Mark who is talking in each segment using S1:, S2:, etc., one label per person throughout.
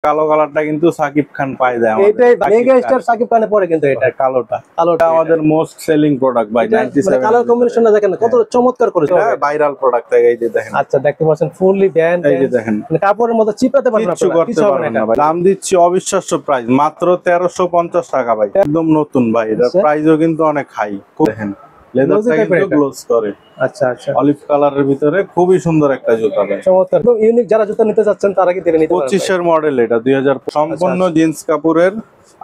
S1: কালো কালারটা কিন্তু সাকিব খান পায় দেয় আমাদের।
S2: এটাই মেগা স্টার সাকিব খানে পড়ে কিন্তু এটা
S1: কালোটা
S2: কালোটা
S1: আমাদের মোস্ট সেলিং প্রোডাক্ট ভাই। 97
S2: কালার কম্বিনেশনটা দেখেন কত চমৎকার করেছে।
S1: এটা ভাইরাল প্রোডাক্ট থেকে এই যে দেখেন।
S2: আচ্ছা দেখতে পাচ্ছেন ফুললি ব্যান্ড,
S1: এই যে দেখেন
S2: মানে কাপড়ের মতো চিপড়াতে পারবেন না,
S1: কিছু হবে না ভাই। দাম দিচ্ছি অবিশ্বাস্য প্রাইস মাত্র 1350 টাকা ভাই, একদম নতুন ভাই। এটা প্রাইসও কিন্তু অনেক হাই। দেখেন লেদারটা কিন্তু গ্লোজ করে।
S2: আচ্ছা আচ্ছা
S1: অলিভ কালারের ভিতরে খুবই সুন্দর একটা জুতা ভাই,
S2: চমৎকার একদম ইউনিক। যারা জুতা নিতে যাচ্ছেন তারা কি নিতে পারবেন।
S1: 25 এর মডেল এটা 2000 সম্পূর্ণ জিন্স কাপড়ের।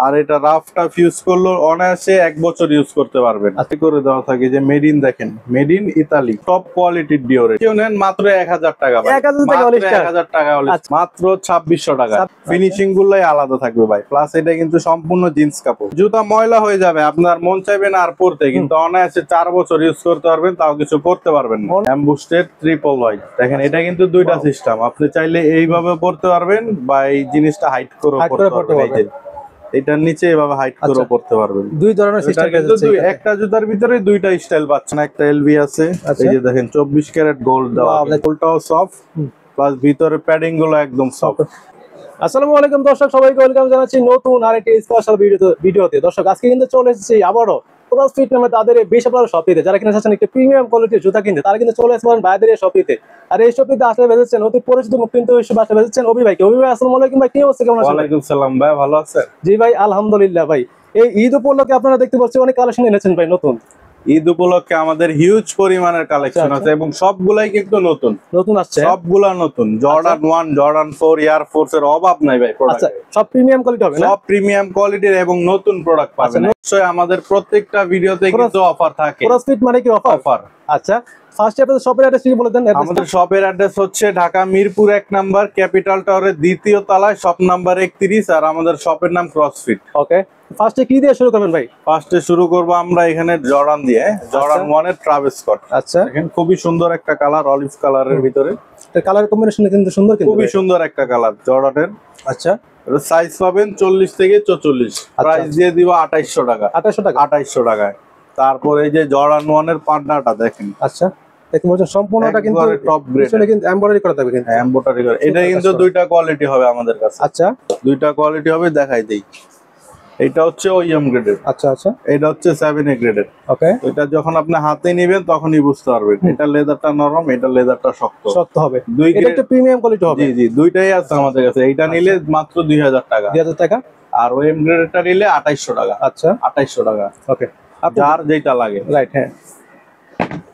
S1: আর এটা রাফ টাফ ইউজ করলো অনায়াসে 1 বছর ইউজ করতে পারবেন। আজকে করে দেওয়া থাকে যে মেড ইন, দেখেন মেড ইন ইতালি, টপ কোয়ালিটির ডিওরেন্ট। কেউ নেন মাত্র 1000 টাকা ভাই, 1000 টাকা মাত্র 2600 টাকা। ফিনিশিং গুলাই আলাদা থাকবে ভাই। প্লাস এটা কিন্তু সম্পূর্ণ জিন্স কাপড়। জুতা ময়লা হয়ে যাবে, আপনার মন চাইবে না আর পরতে, কিন্তু অনায়াসে 4 বছর ইউজ করতে পারবেন, তাও কিছু করতে পারবেন না। অ্যাম্বুস্টেড ট্রিপল হোয়াইট দেখেন, এটা কিন্তু দুইটা সিস্টেম। আপনি চাইলে এইভাবে পরতে পারবেন বা এই জিনিসটা হাইট করে পরতে পারবেন। এটার নিচে এভাবে হাইট করে পড়তে পারবেন।
S2: দুই ধরনের সিস্টেম আছে,
S1: একটা জুতার ভিতরে দুইটা স্টাইল পাচ্ছেন। একটা এলভি আছে, এই যে দেখেন 24 ক্যারেট গোল্ড দেওয়া, গোল্ডটাও সফট, প্লাস ভিতরে প্যাডিং গুলো একদম সফট।
S2: আসসালামু আলাইকুম দর্শক, সবাইকে ওয়েলকাম জানাচ্ছি নতুন আরেকটি স্পেশাল ভিডিওতে। দর্শক আজকে কিন্তু চলে এসেছি আবারও ক্রসফিট নামে তাদের এই বিশাল শপিতে। যারা কিনা চাচ্ছেন একটি প্রিমিয়াম কোয়ালিটির জুতা কিনতে, তারা কিন্তু চলে আসবেন ভাইদের এই শপিতে। আর এই শপিতে আসলে বেজেছেন অতি পরিচিত মুখ কিন্তু আসলে বেজেছেন অভি ভাইকে। অভি ভাই আসসালামু আলাইকুম ভাই, কি অবস্থা, কেমন আছেন?
S1: ওয়ালাইকুম সালাম ভাই, ভালো আছেন?
S2: জি ভাই আলহামদুলিল্লাহ। ভাই এই ঈদ উপলক্ষে আপনারা দেখতে পাচ্ছেন অনেক কালেকশন এনেছেন ভাই নতুন।
S1: ঈদ উপলক্ষে আমাদের হিউজ পরিমাণের কালেকশন আছে এবং সবগুলাই কিন্তু নতুন আসছে, সবগুলা নতুন। জর্ডান 1, জর্ডান 4, এয়ার ফোর্স এর অভাব নাই ভাই।
S2: আচ্ছা সব প্রিমিয়াম কোয়ালিটি হবে না?
S1: সব প্রিমিয়াম কোয়ালিটির এবং নতুন প্রোডাক্ট পাবেন। অবশ্যই আমাদের প্রত্যেকটা ভিডিওতে কিন্তু অফার থাকে।
S2: ক্রসফিট মানে কি অফার? আচ্ছা ফার্স্টে আপনাদের শপের অ্যাড্রেস কি বলে দেন।
S1: আমাদের শপের অ্যাড্রেস হচ্ছে ঢাকা মিরপুর 1 নাম্বার, ক্যাপিটাল টাওয়ারের 2য় তলায়, শপ নাম্বার 31। আর আমাদের শপের নাম ক্রসফিট।
S2: ওকে, ফার্স্টে কি দিয়ে শুরু করবেন ভাই?
S1: ফার্স্টে শুরু করব আমরা এখানে জর্ডান দিয়ে, জর্ডান 1 এর ট্রাভেল স্কট।
S2: আচ্ছা
S1: দেখেন খুবই সুন্দর একটা কালার, অলিভ কালারের ভিতরে।
S2: এর কালার কম্বিনেশন কিন্তু সুন্দর, কিন্তু
S1: খুবই সুন্দর একটা কালার জর্ডানের।
S2: আচ্ছা
S1: সাইজ পাবেন 40 থেকে 44। প্রাইস দিয়ে দিব 2800 টাকা। 2800 টাকায়। তারপরে এই যে জর্ডান 1 এর পান্নাটা দেখেন।
S2: আচ্ছা দেখুন সম্পূর্ণটা কিন্তু
S1: টপ গ্রেড,
S2: কিন্তু এমব্রয়ডারি করা থাকবে কিন্তু।
S1: এমব্রয়ডারি করা। এটা কিন্তু দুইটা কোয়ালিটি হবে আমাদের কাছে।
S2: আচ্ছা
S1: দুইটা কোয়ালিটি হবে, দেখাই দেই। এটা হচ্ছে ওএম গ্রেডের।
S2: আচ্ছা আচ্ছা
S1: এটা হচ্ছে 7A গ্রেডের।
S2: ওকে,
S1: এটা যখন আপনি হাতে নেবেন তখনই বুঝতে পারবেন এটা লেদারটা নরম, এটা লেদারটা শক্ত
S2: হবে। এটা একটা প্রিমিয়াম কোয়ালিটি হবে।
S1: জি জি, দুইটাই আছে আমাদের কাছে। এইটা নিলে মাত্র 2000 টাকা।
S2: 2000 টাকা।
S1: আর ওএম গ্রেডেরটা নিলে 2800 টাকা।
S2: আচ্ছা
S1: 2800 টাকা।
S2: ওকে,
S1: যার যেটা লাগে।
S2: রাইট, হ্যাঁ।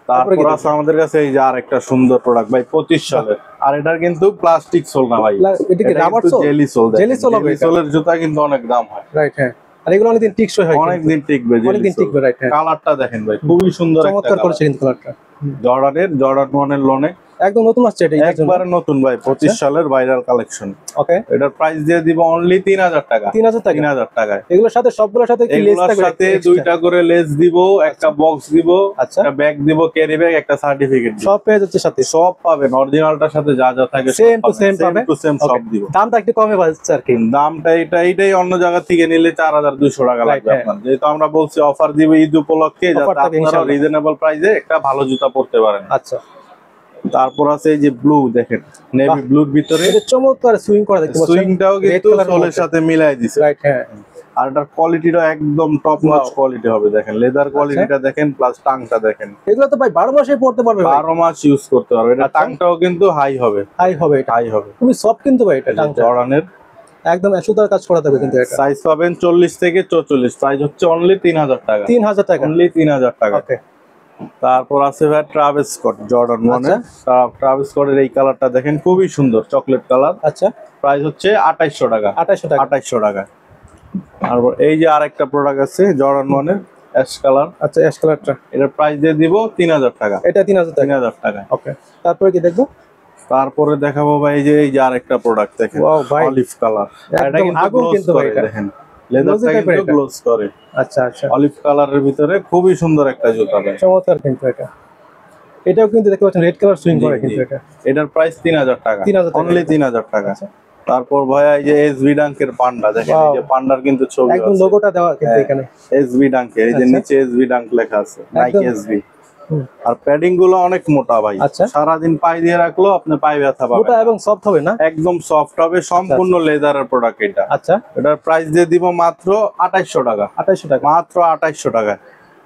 S1: তারপর আছে আমাদের কাছে এই যে আরেকটা সুন্দর প্রোডাক্ট ভাই, 25 সালের। আর এটার কিন্তু প্লাস্টিক সোল না ভাই,
S2: এটা কি rubber soul?
S1: Jelly soul.
S2: Jelly soul হবে।
S1: সোলের জুতা কিন্তু অনেক দাম হয়।
S2: রাইট, হ্যাঁ। আর এগুলো অনেকদিন টিকসই হয়,
S1: অনেকদিন টিকবে।
S2: অনেকদিন টিকবে, রাইট, হ্যাঁ।
S1: কালারটা দেখেন ভাই, খুবই সুন্দর একটা
S2: চমৎকার করেছে কিন্তু কালারটা।
S1: জর্ডানের, জর্ডান 1 এর লোনে
S2: একদম নতুন আসছে, এটা
S1: একবারে নতুন ভাই, 25 সালের ভাইরাল কালেকশন।
S2: ওকে,
S1: এটার প্রাইস দিয়ে দিব অনলি 3000 টাকা। 3000 টাকায়।
S2: এগুলোর সাথে সবগুলোর সাথে কি লেস থাকবে?
S1: সাথে দুইটা করে লেস দিব, একটা বক্স দিব, একটা ব্যাগ দিব, ক্যারি ব্যাগ, একটা সার্টিফিকেট দিব।
S2: সব পেয়ে যাচ্ছে সাথে,
S1: সব পাবেন। অরিজিনালটার সাথে যা যা থাকে
S2: সেম টু সেম পাবেন,
S1: সব দিব।
S2: দামটা একটু কমে পাচ্ছে আর কি।
S1: দামটা এইটাই অন্য জায়গা থেকে নিলে 4200 টাকা লাগবে আপনার। যেহেতু আমরা বলছি অফার দিব ঈদ উপলক্ষে, যাতে আপনারা রিজনেবল প্রাইসে একটা ভালো জুতা পরতে পারেন।
S2: আচ্ছা
S1: তারপর আছে এই যে ব্লু দেখেন, নেভি ব্লুর ভিতরে
S2: চমৎকার সুইং করা দেখতে পাচ্ছেন।
S1: সুইংটাও কিন্তু সোলের সাথে মিলাই দিছে,
S2: রাইট, হ্যাঁ।
S1: আর এটার কোয়ালিটিটা একদম টপ নচ কোয়ালিটি হবে। দেখেন লেদার কোয়ালিটিটা দেখেন, প্লাস টাংটা দেখেন।
S2: এগুলো তো ভাই 12 মাসে পড়তে পারবে,
S1: 12 মাস ইউজ করতে পারবে। এটা টাংটাও কিন্তু হাই হবে, হাই হবে।
S2: খুবই সফট কিন্তু ভাই, এটা টাংটা
S1: জর্ডানের
S2: একদম সুতার কাজ করা থাকবে কিন্তু। এটা
S1: সাইজ পাবেন 40 থেকে 44। প্রাইস হচ্ছে অনলি 3000 টাকা।
S2: 3000 টাকা,
S1: অনলি 3000 টাকা।
S2: ওকে।
S1: তারপর আছে ভাই ট্রাভেল স্কট জর্ডান 1 এর। ট্রাভেল স্কটের এই কালারটা দেখেন, খুবই সুন্দর চকলেট কালার।
S2: আচ্ছা
S1: প্রাইস হচ্ছে 2800 টাকা। 2800 টাকা। তারপর এই যে আরেকটা প্রোডাক্ট আছে জর্ডান 1 এর অ্যাশ কালার।
S2: আচ্ছা অ্যাশ কালারটা,
S1: এটার প্রাইস দিয়ে দিব 3000 টাকা।
S2: এটা 3000
S1: টাকা।
S2: ওকে, তারপরে কি দেখবো?
S1: তারপরে দেখাবো ভাই এই যে আরেকটা প্রোডাক্ট দেখেন, অলিভ কালার। এটা কিন্তু ভাই দেখেন লেদারটা কিন্তু গ্লোজ করে।
S2: আচ্ছা আচ্ছা,
S1: অলিভ কালারের ভিতরে খুবই সুন্দর একটা জুতা ভাই,
S2: চমৎকার কিন্তু এটা। এটাও কিন্তু দেখতে পাচ্ছেন রেড কালার সুইং করে কিন্তু। এটা
S1: এটার প্রাইস 3000 টাকা, অনলি 3000 টাকা। তারপর ভাই এই যে এসবি ডাঙ্কের পান্ডা দেখেন, এই যে পান্ডার কিন্তু ছবি আছে,
S2: একদম লোগোটা দেওয়া কিন্তু এখানে
S1: এসবি ডাঙ্কের। এই যে নিচে এসবি ডাঙ্ক লেখা আছে, নাইকি এসবি। আর প্যাডিং গুলো অনেক মোটা ভাই।
S2: আচ্ছা।
S1: সারাদিন পায়ে দিয়ে রাখলো আপনি পায়ে ব্যথা পাবেন
S2: মোটা এবং সফট হবে না?
S1: একদম সফট হবে, সম্পূর্ণ লেদারের প্রোডাক্ট এটা।
S2: আচ্ছা,
S1: এটার প্রাইস দিয়ে দিব মাত্র 2800 টাকা।
S2: 2800 টাকা,
S1: মাত্র 2800 টাকা।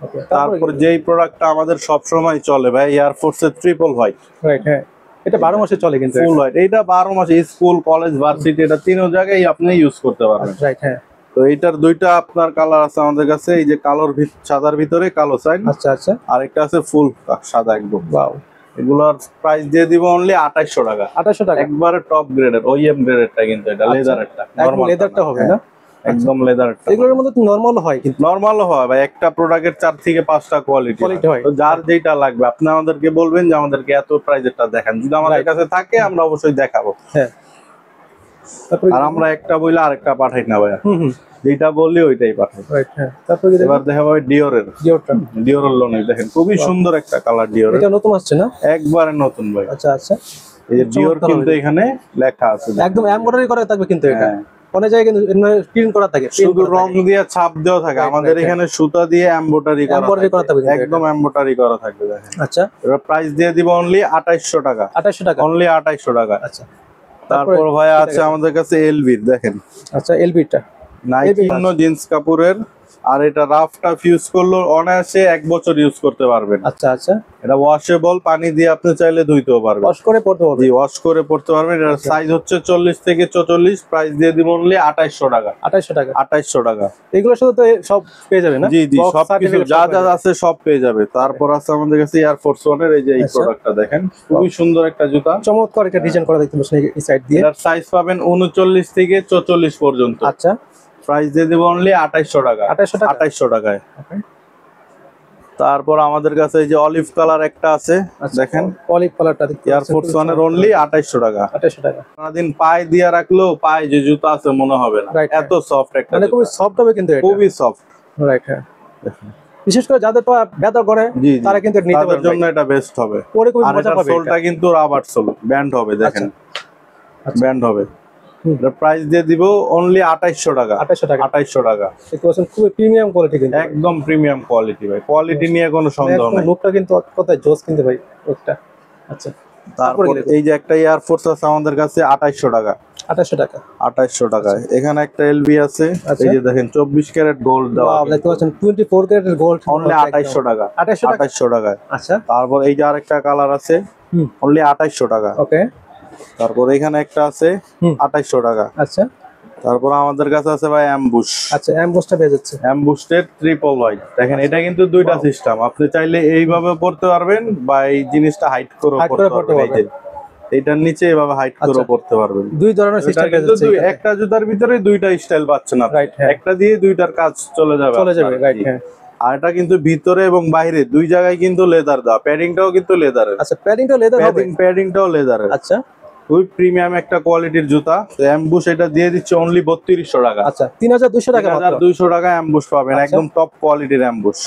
S2: ওকে।
S1: তারপর যেই প্রোডাক্টটা আমাদের সব সময় চলে ভাই, এয়ারফোর্সের ট্রিপল হোয়াইট।
S2: রাইট, হ্যাঁ, এটা 12 মাসে চলে কিন্তু।
S1: ফুল হোয়াইট এটা 12 মাসে স্কুল কলেজ ভার্সিটি এটা তিন জায়গায় আপনি ইউজ করতে পারবেন।
S2: রাইট, হ্যাঁ।
S1: তো এইটার দুইটা আপনার কালার আছে আমাদের কাছে, এই যে কালোর সাদার ভিতরে কালো সাইন।
S2: আচ্ছা আচ্ছা,
S1: আর একটা আছে ফুল সাদা একদম।
S2: ওয়াও।
S1: এগুলোর প্রাইস দিয়ে দিব অনলি 2800 টাকা।
S2: 2800 টাকা,
S1: একবারে টপ গ্রেডের ওইএম গ্রেডেরটা কিন্তু এটা লেদারেরটা।
S2: একদম লেদারটা হবে না?
S1: একদম লেদারটা।
S2: এগুলোর মধ্যে নরমাল হয় কিন্তু?
S1: নরমাল হয় ভাই, একটা প্রোডাক্টের 4 থেকে 5টা কোয়ালিটি
S2: হয়।
S1: তো যার যেটা লাগবে আপনি আমাদেরকে বলবেন যে আমাদেরকে এত প্রাইসেরটা দেখান, যদি আমাদের কাছে থাকে আমরা অবশ্যই দেখাবো।
S2: হ্যাঁ,
S1: আর আমরা একটা বইলে আরেকটা পাঠাই না ভাই,
S2: হুম,
S1: যেটা বললি ওইটাই পাঠাই।
S2: রাইট, হ্যাঁ। তারপর কি
S1: এবার দেখা ভাই ডিওরের। ডিওরের লোনে দেখেন খুবই সুন্দর একটা কালার ডিওর।
S2: এটা নতুন আসছে না?
S1: একবারে নতুন ভাই।
S2: আচ্ছা আচ্ছা,
S1: এই যে ডিওর কিন্তু এখানে লেখা আছে
S2: একদম এমব্রয়ডারি করা থাকবে কিন্তু এটা।
S1: হ্যাঁ।
S2: অনেক জায়গায় কিন্তু প্রিন্ট করা থাকে,
S1: শুধু রং দিয়ে ছাপ দেওয়া থাকে, আমাদের এখানে সুতা দিয়ে এমব্রয়ডারি করা থাকবে, একদম এমব্রয়ডারি করা থাকবে দেখেন।
S2: আচ্ছা,
S1: এর প্রাইস দিয়ে দিব অনলি 2800 টাকা।
S2: 2800 টাকা,
S1: অনলি 2800 টাকা।
S2: আচ্ছা।
S1: তারপর ভাই আছে আমাদের কাছে এলভির দেখেন।
S2: আচ্ছা, এলবিটা
S1: নাইকি জিন্স কাপড়ের, আর এটা রাফ টাফ ইউজ করলে অনায়াসে 1 বছর ইউজ করতে পারবেন।
S2: আচ্ছা আচ্ছা,
S1: এটা ওয়াশেবল, পানি দিয়ে আপনি চাইলে ধুইতেও পারবেন,
S2: ওয়াশ করে পড়তে পারবেন।
S1: জি ওয়াশ করে পড়তে পারবেন। এটার সাইজ হচ্ছে 40 থেকে 44। প্রাইস দিয়ে দিব অনলি 2800 টাকা।
S2: 2800 টাকা,
S1: 2800 টাকা।
S2: এগুলো শুধু তো সব পেয়ে যাবে না?
S1: জি জি, সবকিছু যা যা আছে সব পেয়ে যাবে। তারপর আছে আমাদের কাছে এয়ারফোর্স ওয়ানের, এই যে এই প্রোডাক্টটা দেখেন, খুবই সুন্দর একটা জুতা,
S2: চমৎকার একটা ডিজাইন করা দেখতে পাচ্ছেন এই সাইড দিয়ে।
S1: এটার সাইজ পাবেন 39 থেকে 44 পর্যন্ত।
S2: আচ্ছা,
S1: প্রাইস দিয়ে দেব অনলি 2800 টাকা। 2800 টাকায়। তারপর আমাদের কাছে এই যে অলিভ কালার একটা আছে দেখেন,
S2: অলিভ কালারটা দেখতে
S1: এয়ারফোর্স ওয়ানের অনলি 2800 টাকা।
S2: 2800 টাকা।
S1: সারাদিন পায়ে দিয়ে রাখলেও পায়ে যে জুতা আছে মনে হবে না, এত সফট একটা
S2: মানে খুবই সফট হবে কিন্তু এটা,
S1: খুবই সফট।
S2: রাইট, হ্যাঁ। বিশেষ করে যাদের পা ব্যথা করে তারা কিন্তু নিতে পারবে,
S1: তাদের জন্য এটা বেস্ট হবে।
S2: পরে খুব
S1: আর
S2: মজা
S1: এটার
S2: পাবে।
S1: সোলটা কিন্তু রাবার সোল, ব্যান্ড হবে দেখেন, ব্যান্ড হবে। এর প্রাইস দিয়ে দিব অনলি 2800 টাকা।
S2: 2800 টাকা,
S1: 2800 টাকা।
S2: দেখতে পাচ্ছেন খুবই প্রিমিয়াম কোয়ালিটি কিন্তু,
S1: একদম প্রিমিয়াম কোয়ালিটি ভাই, কোয়ালিটি নিয়ে কোনো সন্দেহ নাই।
S2: লুকটা কিন্তু কোথায় জোস কিন্তু ভাই ওটা। আচ্ছা,
S1: তারপর এই যে একটা এয়ারফোর্স আছে আমাদের কাছে 2800 টাকা।
S2: 2800 টাকা,
S1: 2800 টাকায়। এখানে একটা এলবি আছে, এই যে দেখেন 24 ক্যারেট গোল্ড দেওয়া,
S2: দেখতে পাচ্ছেন 24 ক্যারেটের গোল্ড,
S1: অনলি 2800 টাকা। 2800 টাকায়।
S2: আচ্ছা,
S1: তারপর এই যে আরেকটা কালার আছে, অনলি 2800 টাকা।
S2: ওকে।
S1: তারপর এখানে একটা আছে 2800 টাকা।
S2: আচ্ছা,
S1: তারপর আমাদের কাছে আছে ভাই অ্যাম্বুশ।
S2: আচ্ছা, অ্যাম্বুশটা পেয়ে যাচ্ছে,
S1: অ্যাম্বুশের ট্রিপল হোয়াইট দেখেন। এটা কিন্তু দুইটা সিস্টেম, আপনি চাইলে এইভাবে পড়তে পারবেন বা এই জিনিসটা হাইট করে পড়তে পারবেন। এটার নিচে এভাবে হাইট করে পড়তে পারবেন।
S2: দুই ধরনের সিস্টেম পেয়ে যাচ্ছে,
S1: একটা জুতার ভিতরে দুইটা স্টাইল পাচ্ছেন আপনি,
S2: রাইট,
S1: একটা দিয়ে দুইটার কাজ চলে যাবে,
S2: রাইট, হ্যাঁ।
S1: আর এটা কিন্তু ভিতরে এবং বাইরে দুই জায়গায় কিন্তু লেদার দেওয়া, প্যাডিংটাও কিন্তু লেদারের।
S2: আচ্ছা, প্যাডিংটা লেদার হবে?
S1: প্যাডিংটাও লেদারের।
S2: আচ্ছা,
S1: খুবই প্রিমিয়াম একটা কোয়ালিটির জুতা। অ্যাম্বুশ এটা দিয়ে দিচ্ছে অনলি 3200 টাকা।
S2: আচ্ছা, 3200 টাকা,
S1: 3200 টাকা অ্যাম্বুশ পাবেন, একদম টপ কোয়ালিটির অ্যাম্বুশ।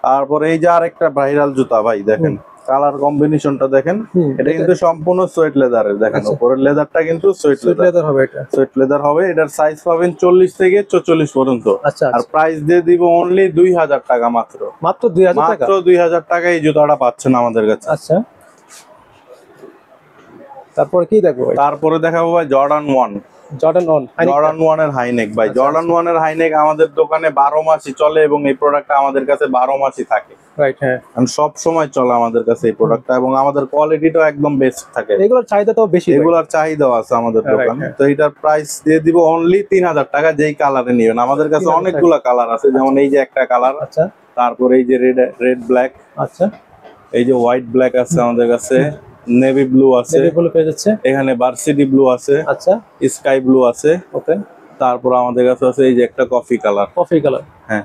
S1: তারপরে এই যে আরেকটা ভাইরাল জুতা ভাই দেখেন, কালার কম্বিনেশনটা দেখেন, এটা কিন্তু সম্পূর্ণ সোয়েট লেদারের। দেখেন উপরের লেদারটা কিন্তু সোয়েট লেদার
S2: হবে, এটা
S1: সোয়েট লেদার হবে। এটার সাইজ পাবেন 40 থেকে 44 পর্যন্ত।
S2: আচ্ছা,
S1: আর প্রাইস দিয়ে দিব অনলি 2000 টাকা মাত্র।
S2: মাত্র 2000 টাকা,
S1: মাত্র 2000 টাকা এই জুতাটা পাচ্ছেন আমাদের কাছে।
S2: আচ্ছা, তারপরে কি দেখবো?
S1: তারপরে দেখাবো ভাই জর্ডান 1।
S2: জর্ডান
S1: 1 এর হাইনেক ভাই। জর্ডান 1 এর হাইনেক আমাদের দোকানে 12 মাসই চলে এবং এই প্রোডাক্টটা আমাদের কাছে 12 মাসই থাকে,
S2: রাইট, হ্যাঁ।
S1: সব সময় চলে আমাদের কাছে এই প্রোডাক্টটা, এবং আমাদের কোয়ালিটিটাও একদম বেস্ট থাকে।
S2: এগুলোর চাহিদা তো বেশি,
S1: এগুলোর চাহিদা আছে আমাদের দোকানে। তো এটার প্রাইস দিয়ে দিব অনলি 3000 টাকা, যেই কালারে নেবেন। আমাদের কাছে অনেকগুলা কালার আছে, যেমন এই যে একটা কালার,
S2: আচ্ছা,
S1: তারপর এই যে রেড ব্ল্যাক,
S2: আচ্ছা,
S1: এই যে হোয়াইট ব্ল্যাক আছে আমাদের কাছে, নেভি ব্লু আছে,
S2: নেভি ব্লু পেয়ে যাচ্ছে,
S1: এখানে ভার্সিটি ব্লু আছে,
S2: আচ্ছা,
S1: স্কাই ব্লু আছে,
S2: ওকে।
S1: তারপর আমাদের কাছে আছে এই যে একটা কফি কালার,
S2: কফি কালার,
S1: হ্যাঁ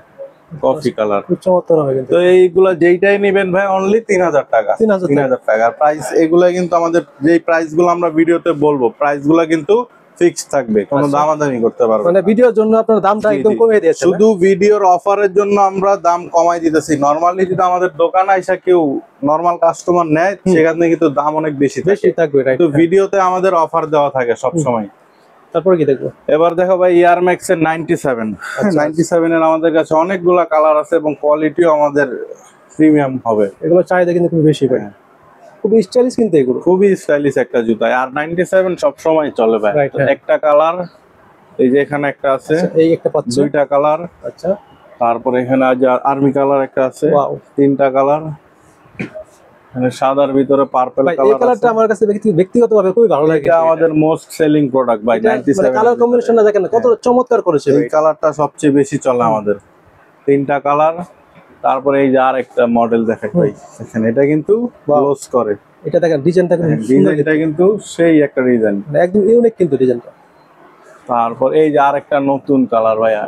S1: কফি কালার।
S2: খুব চমৎকার হবে কিন্তু।
S1: তো এইগুলা যেইটাই নেবেন ভাই অনলি 3000 টাকা। 3000 টাকা প্রাইস। এগুলা কিন্তু আমাদের যেই প্রাইস গুলো আমরা ভিডিওতে বলবো, প্রাইস গুলা কিন্তু ফিক্স থাকবে, কোনো দামাদামি করতে পারবেন না।
S2: মানে ভিডিওর জন্য আপনারা দামটা একদম কমিয়ে দিয়েছেন?
S1: শুধু ভিডিওর অফারের জন্য আমরা দাম কমাই দিতেছি। নরমালি যদি আমাদের দোকানে আইসা কেউ নরমাল কাস্টমার নেয়, সেখানে কিন্তু দাম অনেক বেশি
S2: থাকবে, রাইট।
S1: তো ভিডিওতে আমাদের অফার দেওয়া থাকে সব সময়।
S2: তারপর কি দেখবো?
S1: এবার দেখো ভাই এয়ার ম্যাক্স এর 97। 97 এর আমাদের কাছে অনেকগুলা কালার আছে এবং কোয়ালিটিও আমাদের প্রিমিয়াম হবে।
S2: এগুলো চাহিদা কিন্তু খুব বেশি ভাই, খুব স্টাইলিশ কিন্তু এগুলো।
S1: খুবই স্টাইলিশ একটা জুতা। আর 97 সব সময় চলে ভাই।
S2: Right, হ্যাঁ।
S1: একটা কালার, এই যে এখানে একটা আছে,
S2: আচ্ছা, এই একটা পাচ্ছি।
S1: দুইটা কালার,
S2: আচ্ছা,
S1: তারপরে এখানে আর্মি কালার একটা আছে,
S2: ওয়াও
S1: তিনটা কালার, এখানে সাদার ভিতরে পার্পল
S2: ভাই, এই
S1: কালার
S2: কালারটা
S1: আছে।
S2: আমার কাছে ব্যক্তিগতভাবে খুবই ভালো লাগে।
S1: এটা আমাদের মোস্ট সেলিং প্রোডাক্ট ভাই। 97
S2: কালার কম্বিনেশনটা দেখেন কত চমৎকার করেছে
S1: এই
S2: ভাই।
S1: কালারটা সবচেয়ে বেশি চলে আমাদের, তিনটা কালার। তারপরে এই যে আরেকটা মডেল দেখাই ভাই, দেখেন এটা কিন্তু গ্লোস করে।
S2: এটা দেখেন ডিজাইনটা খুব সুন্দর,
S1: ডিজাইনটা কিন্তু সেই একটা ডিজাইন,
S2: মানে একদম ইউনিক কিন্তু ডিজাইনটা।
S1: তারপর এই যে আরেকটা নতুন কালার ভাইয়া,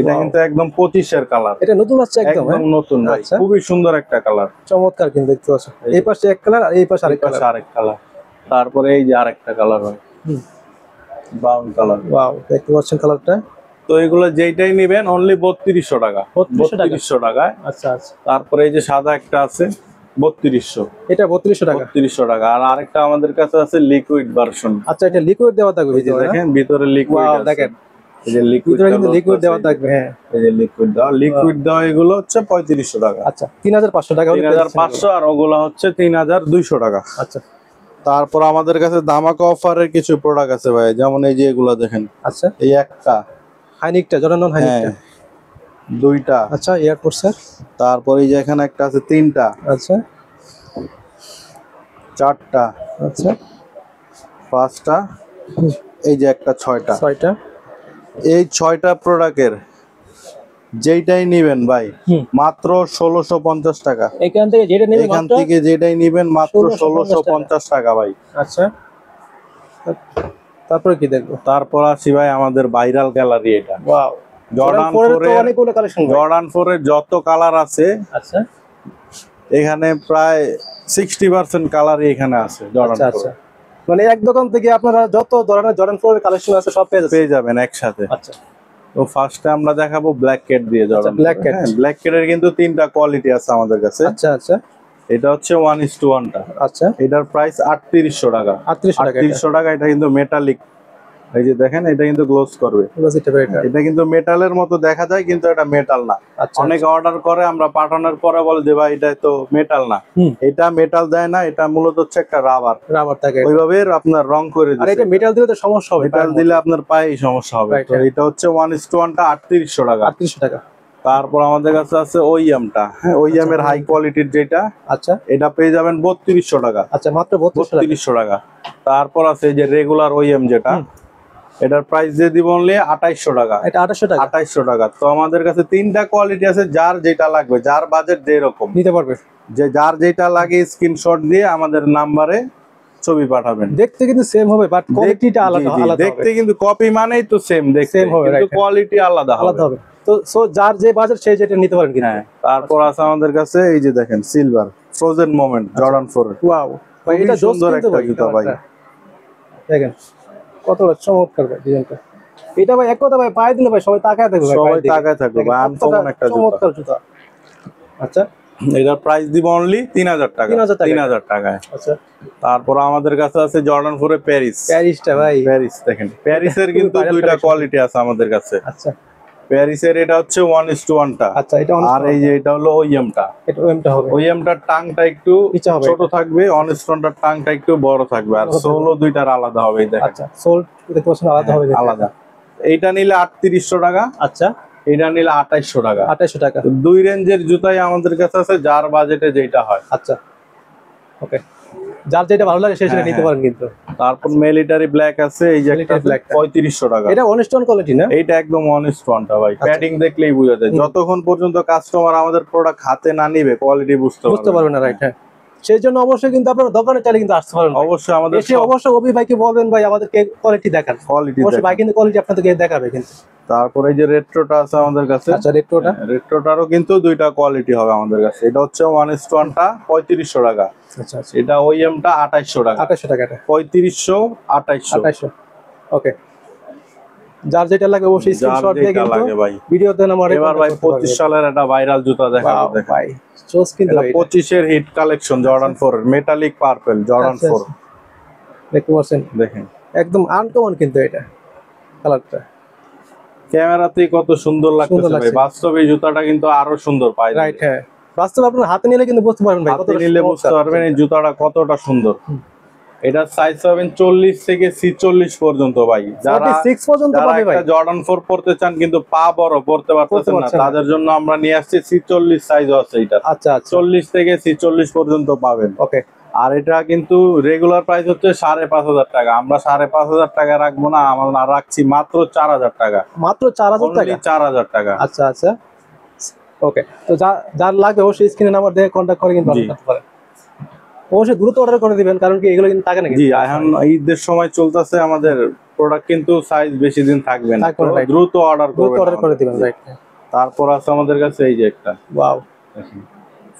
S1: এটা
S2: Wow.
S1: কিন্তু একদম 25-এর কালার,
S2: এটা নতুন আসছে একদম,
S1: একদম নতুন ভাই,
S2: আচ্ছা।
S1: খুবই সুন্দর একটা কালার,
S2: চমৎকার কিন্তু দেখতে পাচ্ছ। এই পাশে এক কালার আর এই পাশে আরেক কালার।
S1: আরেক কালার। তারপরে এই যে আরেকটা কালার ভাই, ব্রাউন কালার।
S2: ওয়াও, দেখতে পাচ্ছেন কালারটা।
S1: তো এগুলো যেইটাই নেবেন অনলি 3200 টাকা।
S2: 3200
S1: টাকায়।
S2: আচ্ছা আচ্ছা,
S1: তারপরে এই যে সাদা একটা আছে 3200,
S2: এটা 3200 টাকা।
S1: 3200 টাকা। আর আরেকটা আমাদের কাছে আছে লিকুইড ভার্সন।
S2: আচ্ছা, এটা লিকুইড দেওয়া থাকবে
S1: এই যে
S2: ভিতরে, না?
S1: দেখেন ভিতরে লিকুইড
S2: ওয়াও,
S1: আছে,
S2: দেখেন
S1: এই যে লিকুইড,
S2: ভিতরে কিন্তু লিকুইড দেওয়া থাকবে, হ্যাঁ।
S1: এই যে লিকুইড দেওয়া এগুলো হচ্ছে 3500 টাকা।
S2: আচ্ছা, 3500 টাকা হলে
S1: 3500, আর ওগুলো হচ্ছে 3200 টাকা।
S2: আচ্ছা
S1: তারপর আমাদের কাছে ধামাকা অফারের কিছু প্রোডাক্ট আছে ভাই, যেমন এই যে এগুলা দেখেন,
S2: আচ্ছা,
S1: এই একটা,
S2: হাইনিকটা জর্ডান নন হাইনিকটা,
S1: হ্যাঁ, দুইটা,
S2: আচ্ছা এয়ারপোর্ট স্যার,
S1: তারপর এই যে এখানে একটা আছে তিনটা,
S2: আচ্ছা
S1: চারটা,
S2: আচ্ছা,
S1: পাঁচটা, এই যে একটা ছয়টা।
S2: 6টা।
S1: এই 6টা প্রোডাক্টের যেইটাই নিবেন ভাই
S2: হুম।
S1: মাত্র 1650 টাকা।
S2: এখান থেকে যেটা নেবে
S1: এখান
S2: মাত্র,
S1: থেকে যেটাই নিবেন মাত্র
S2: 1650
S1: 1650 টাকা ভাই।
S2: আচ্ছা। তারপরে কি দেখবো?
S1: তারপর আসি ভাই আমাদের ভাইরাল গ্যালারি, এটা
S2: ওয়াও,
S1: জর্ডান
S2: 4
S1: 4
S2: তো
S1: এর,
S2: অনেকগুলো কালেকশন।
S1: জর্ডান 4 এর যত কালার আছে
S2: আচ্ছা
S1: এখানে প্রায় 60% কালারই এখানে আছে জর্ডান
S2: আচ্ছা
S1: 4
S2: আচ্ছা, মানে এক দোকান থেকে আপনারা যত ধরনের জর্ডান 4 এর কালেকশন আছে সব পেয়ে যাচ্ছেন।
S1: পেয়ে যাবেন একসাথে।
S2: আচ্ছা
S1: তো ফার্স্টে আমরা দেখাবো ব্ল্যাক ক্যাট দিয়ে জর্ডান।
S2: Black Cat।
S1: ব্ল্যাক ক্যাটের কিন্তু তিনটা কোয়ালিটি আছে আমাদের কাছে।
S2: আচ্ছা আচ্ছা
S1: এটা হচ্ছে 1:1 টা।
S2: আচ্ছা,
S1: এটার প্রাইস 3800 টাকা।
S2: 3800 টাকা।
S1: 3800 টাকা। এটা কিন্তু মেটালিক, এই যে দেখেন এটা কিন্তু গ্লোস করবে। এটা কিন্তু মেটালের মতো দেখা যায় কিন্তু এটা মেটাল না।
S2: আচ্ছা
S1: অনেকে অর্ডার করে, আমরা পাঠানোর পরে বলে যে ভাই এটা তো মেটাল না।
S2: হুম।
S1: এটা মেটাল দেয় না, এটা মূলত হচ্ছে একটা রাবার,
S2: রাবার থাকে।
S1: ওইভাবে আপনার রং করে
S2: আর
S1: দিচ্ছে।
S2: এটা মেটাল দিলে তো সমস্যা হবে,
S1: মেটাল দিলে আপনার পায়ে সমস্যা হবে।
S2: Right,
S1: তো এটা হচ্ছে 1:1 টা 3800 টাকা।
S2: 3800 টাকা।
S1: তারপর আমাদের কাছে আছে ওইএমটা, হ্যাঁ, ওইএম এর হাই কোয়ালিটির যেটা,
S2: আচ্ছা
S1: এটা পেয়ে যাবেন 3200 টাকা।
S2: আচ্ছা, মাত্র 3200 টাকা।
S1: 3200 টাকা। তারপর আছে এই যে রেগুলার ওইএম যেটা, এটার প্রাইস দিয়ে দিব অনলি 2800 টাকা।
S2: এটা 2800 টাকা
S1: 2800 টাকা। তো আমাদের কাছে তিনটা কোয়ালিটি আছে, যার যেটা লাগবে, যার বাজেট যেরকম,
S2: নিতে পারবে।
S1: যে যার যেটা লাগে স্ক্রিনশট দিয়ে আমাদের নাম্বারে ছবি পাঠাবেন।
S2: দেখতে কিন্তু সেম হবে, বাট কোয়ালিটিটা আলাদা
S1: জি, জি,
S2: আলাদা
S1: দেখতে
S2: হবে।
S1: কিন্তু কপি মানেই তো সেম দেখতে,
S2: Same হবে,
S1: কিন্তু
S2: right,
S1: কোয়ালিটি আলাদা
S2: আলাদা
S1: হবে।
S2: হবে। তো সো যার যে বাজেট সেই যেটা নিতে পারেন কিন্তু।
S1: হ্যাঁ। তারপর আছে আমাদের কাছে এই যে দেখেন সিলভার ফ্রোজেন মোমেন্ট জর্ডান 4 এর।
S2: ওয়াও ভাই,
S1: খুবই
S2: এটা জোস
S1: সুন্দর
S2: কিন্তু
S1: একটা
S2: ভাই,
S1: জুতা ভাই।
S2: দেখেন কতটা চমৎকার ভাই ডিজাইনটা। এটা ভাই এক কথা ভাই পায়ে দিলে ভাই সবাই তাকায় থাকবে ভাই,
S1: সবাই
S2: পায়ের দিকে।
S1: তাকায় থাকবে
S2: দেখেন,
S1: ভাই,
S2: কতটা
S1: আনকমন একটা জুতা।
S2: চমৎকার জুতা। আচ্ছা
S1: এটার প্রাইস দিব অনলি 3000 টাকা।
S2: 3000 টাকা।
S1: 3000 টাকায়।
S2: আচ্ছা,
S1: তারপর আমাদের কাছে আছে জর্ডান 4 এর প্যারিস।
S2: প্যারিসটা ভাই।
S1: প্যারিস দেখেন, প্যারিসের কিন্তু
S2: viral
S1: দুইটা
S2: collection।
S1: কোয়ালিটি আছে আমাদের কাছে।
S2: আচ্ছা
S1: প্যারিসের এটা হচ্ছে 1:1 টা,
S2: আচ্ছা, এটা
S1: আর এই যে এটা হলো ওইএমটা।
S2: এটা ওএমটা হবে।
S1: ওইএমটার টাংটা একটু
S2: নিচে হবে
S1: ছোট থাকবে, অনস্টোনটার টাংটা একটু বড় থাকবে, আর
S2: বড় থাকবে।
S1: সোলও দুইটার আলাদা হবে। এই দেখেন
S2: আচ্ছা, সোল দেখতে পাচ্ছেন আলাদা হবে দেখতে।
S1: আলাদা। এইটা নিলে 3800 টাকা,
S2: আচ্ছা,
S1: এটা নিলে 2800 টাকা।
S2: 2800 টাকা।
S1: তো দুই রেঞ্জের জুতাই আমাদের কাছে আছে, যার বাজেটে যেটা হয়।
S2: আচ্ছা ওকে, যার যেটা ভালো লাগে সে সেটা
S1: হ্যাঁ,
S2: নিতে পারেন কিন্তু।
S1: তারপর মিলিটারি ব্ল্যাক আছে, এই যে একটা
S2: Military black টা।
S1: 3500 টাকা।
S2: এটা অনস্টোন কোয়ালিটি না?
S1: এইটা একদম অনস্টোনটা ভাই, প্যাডিং দেখলেই বোঝা যায়। যতক্ষণ পর্যন্ত কাস্টমার আমাদের প্রোডাক্ট হাতে না নিবে কোয়ালিটি বুঝতে
S2: বুঝতে
S1: পারবে
S2: পারবে না, রাইট। হ্যাঁ, সেই জন্য অবশ্যই কিন্তু আপনারা দোকানে চাইলে কিন্তু আসতে পারেন।
S1: অবশ্যই আমাদের
S2: এসে অবশ্যই অভি ভাইকে বলবেন ভাই আমাদেরকে কোয়ালিটি দেখান।
S1: কোয়ালিটি।
S2: অবশ্যই ভাই কিন্তু কোয়ালিটি আপনাদেরকে দেখাবে কিন্তু।
S1: তারপরে এই যে রেট্রোটা আছে আমাদের কাছে।
S2: আচ্ছা, রেট্রোটা।
S1: রেট্রোটারও কিন্তু দুইটা কোয়ালিটি হবে আমাদের কাছে। এটা হচ্ছে 1:1 টা 3500 টাকা।
S2: আচ্ছা আচ্ছা,
S1: এটা ওইএমটা 2800 টাকা।
S2: 2800 টাকা এটা।
S1: 3500 2800।
S2: 2800 ওকে। যার যেটা লাগে অবশ্যই
S1: যার
S2: স্ক্রিনশট দিয়ে
S1: যেটা
S2: কিন্তু
S1: লাগে ভাই।
S2: ভিডিওতে নাম্বারে
S1: এবার ভাই 25 সালের একটা ভাইরাল জুতা দেখাবো। দেখেন
S2: ভাই চোস কিন্তু
S1: এটা
S2: ভাই।
S1: 25 এর হিট কালেকশন জর্ডান 4 এর মেটালিক পার্পল জর্ডান
S2: আচ্ছা,
S1: 4
S2: দেখতে পাচ্ছেন
S1: দেখেন।
S2: একদম আনকমন কিন্তু এটা কালারটা।
S1: ক্যামেরাতেই কত সুন্দর লাগতেছে ভাই,
S2: লাগছে।
S1: বাস্তবে এই জুতাটা কিন্তু আরো সুন্দর পাই।
S2: রাইট, হ্যাঁ। বাস্তবে আপনার হাতে নিলে কিন্তু বুঝতে পারবেন ভাই
S1: হাতে নিলে বুঝতে পারবেন এই জুতাটা কতটা সুন্দর। এটা সাইজ পাবেন 40 থেকে 46 পর্যন্ত ভাই। যারা
S2: 46 পর্যন্ত পাবে ভাই।
S1: একটা জর্ডান 4 পড়তে চান কিন্তু পা বড় পড়তে পারতেছেন না, তাদের জন্য আমরা নিয়ে আসছি 46 সাইজ আছে এটা।
S2: আচ্ছা আচ্ছা
S1: 40 থেকে 46 পর্যন্ত পাবেন।
S2: ওকে।
S1: আর এটা কিন্তু রেগুলার প্রাইস হচ্ছে 5,500 টাকা। আমরা 5,500 টাকা রাখবো না, আমরা রাখছি মাত্র 4,000 টাকা।
S2: মাত্র 4,000 টাকা?
S1: 4,000 টাকা।
S2: আচ্ছা আচ্ছা ওকে। তো যার লাগবে অবশ্যই স্ক্রিনে নাম্বার দিয়ে কন্টাক্ট করে কিন্তু অর্ডার করতে পারেন। অবশ্যই দ্রুত অর্ডার করে দিবেন, কারণ কি এগুলো কিন্তু থাকে নাকি?
S1: জি, এখন ঈদের সময় চলতেছে, আমাদের প্রোডাক্ট কিন্তু সাইজ বেশি দিন থাকবে না, দ্রুত অর্ডার
S2: করে দিবেন। রাইট।
S1: তারপর আছে আমাদের কাছে এই যে একটা
S2: ওয়াও,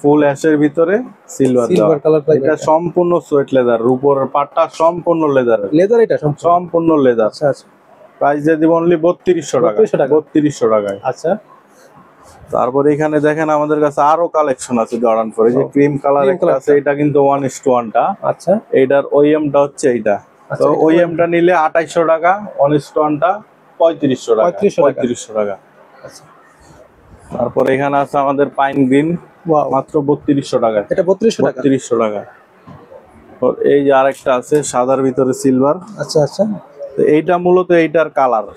S1: ফুল অ্যাশের ভিতরে সিলভার কালার। এটা সম্পূর্ণ সোয়েট লেদার, উপরের পাটটা সম্পূর্ণ লেদার।
S2: এটা
S1: সম্পূর্ণ লেদার।
S2: আচ্ছা আচ্ছা।
S1: প্রাইস দিয়ে দিব অনলি 3200 টাকা। 3200 টাকায়।
S2: আচ্ছা।
S1: তারপর এখানে দেখেন আমাদের কাছে আরো কালেকশন আছে জর্ডান 4। এই যে ক্রিম কালার একটা আছে, এটা কিন্তু 1:1 টা। আচ্ছা। এইটার ওইএমটা হচ্ছে এইটা। তো ওইএমটা নিলে 2800 টাকা, 1:1 টা 3500 টাকা। 3500 টাকা। আচ্ছা। তারপর এখানে আছে আমাদের পাইন গ্রিন, মাত্র 3200 টাকা।
S2: এটা 3200 টাকা।
S1: 3200 টাকা। এই যে আরেকটা আছে সাদার ভিতরে সিলভার।
S2: আচ্ছা আচ্ছা।
S1: তো এইটা মূলত এইটার কালার।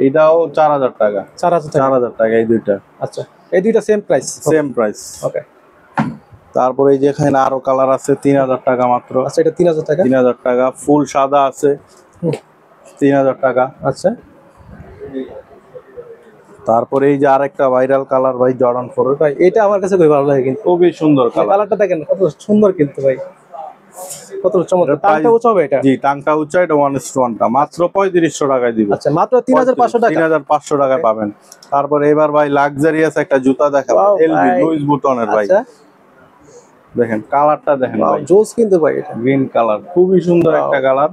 S1: এটাও 4000 টাকা। 4000 টাকা এই দুইটা।
S2: আচ্ছা, এই দুইটা সেম প্রাইস? ওকে।
S1: তারপরে এই যে এখানে আরো কালার আছে 3000 টাকা মাত্র।
S2: আচ্ছা, এটা 3000 টাকা?
S1: 3000 টাকা। ফুল সাদা আছে 3000 টাকা। আচ্ছা। তারপরে এই যে আরেকটা ভাইরাল কালার ভাই জর্ডান 4
S2: ভাই, এটা আমার কাছে খুবই ভালো লাগে, কিন্তু
S1: খুবই সুন্দর
S2: কালারটা দেখেন কত সুন্দর, কিন্তু ভাই কত চমৎকার। টাংটা উঁচা হবে এটা?
S1: জি, টাংটা উঁচা। এটা 1:1 টা, মাত্র 3500 টাকায় দিব।
S2: আচ্ছা, মাত্র 3500 টাকা।
S1: 3500 টাকায় পাবেন। তারপরে এবার ভাই লাক্সারিয়াস একটা জুতা দেখাবো, এলভি লুইস বুটনের ভাই। দেখেন কালারটা দেখেন ভাই,
S2: জোস কিন্তু ভাই। এটা
S1: গ্রিন কালার, খুবই সুন্দর একটা কালার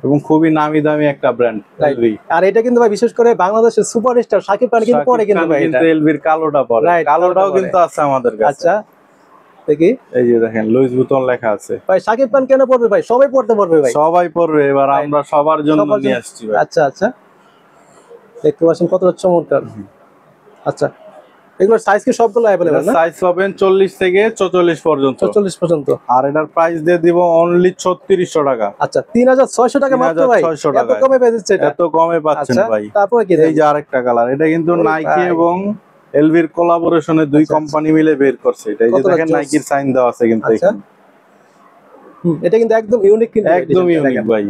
S1: এবং খুবই নামি দামি একটা ব্র্যান্ড এলভি।
S2: আর এটা কিন্তু ভাই বিশেষ করে বাংলাদেশের সুপারস্টার শাকিব খান কিন্তু পরে, কিন্তু ভাই এটা
S1: এলভির কালোটা পরে, কালোটাও কিন্তু আছে আমাদের কাছে।
S2: আচ্ছা, দেখি।
S1: এই যে দেখেন লুইস বুটন লেখা আছে।
S2: ভাই শাকিব খান কেন পড়বে ভাই? সবাই পড়তে পারবে ভাই,
S1: সবাই পড়বে। এবার আমরা সবার জন্য নিয়ে আসছি ভাই।
S2: আচ্ছা আচ্ছা, দেখতে পাচ্ছেন কতটা চমৎকার। আচ্ছা, এগুলোর সাইজ কি সবগুলো अवेलेबल না?
S1: সাইজ পাবেন 40 থেকে 44 পর্যন্ত। 44 পর্যন্ত। আর এটার প্রাইস দিয়ে দিব অনলি 3600 টাকা।
S2: আচ্ছা, 3600 টাকা মাত্র ভাই। এত কমে পেয়ে যাচ্ছে এটা? এত কমে পাচ্ছেন ভাই। তারপরে কি
S1: এই যে আরেকটা কালার, এটা কিন্তু নাইকি এবং এলভির কোলাবোরেশনে দুই কোম্পানি মিলে বের করছে এটা। এই যে দেখেন নাইকির সাইন দেওয়া আছে কিন্তু এখানে।
S2: এটা কিন্তু একদম ইউনিক, কিন্তু
S1: একদম ইউনিক ভাই,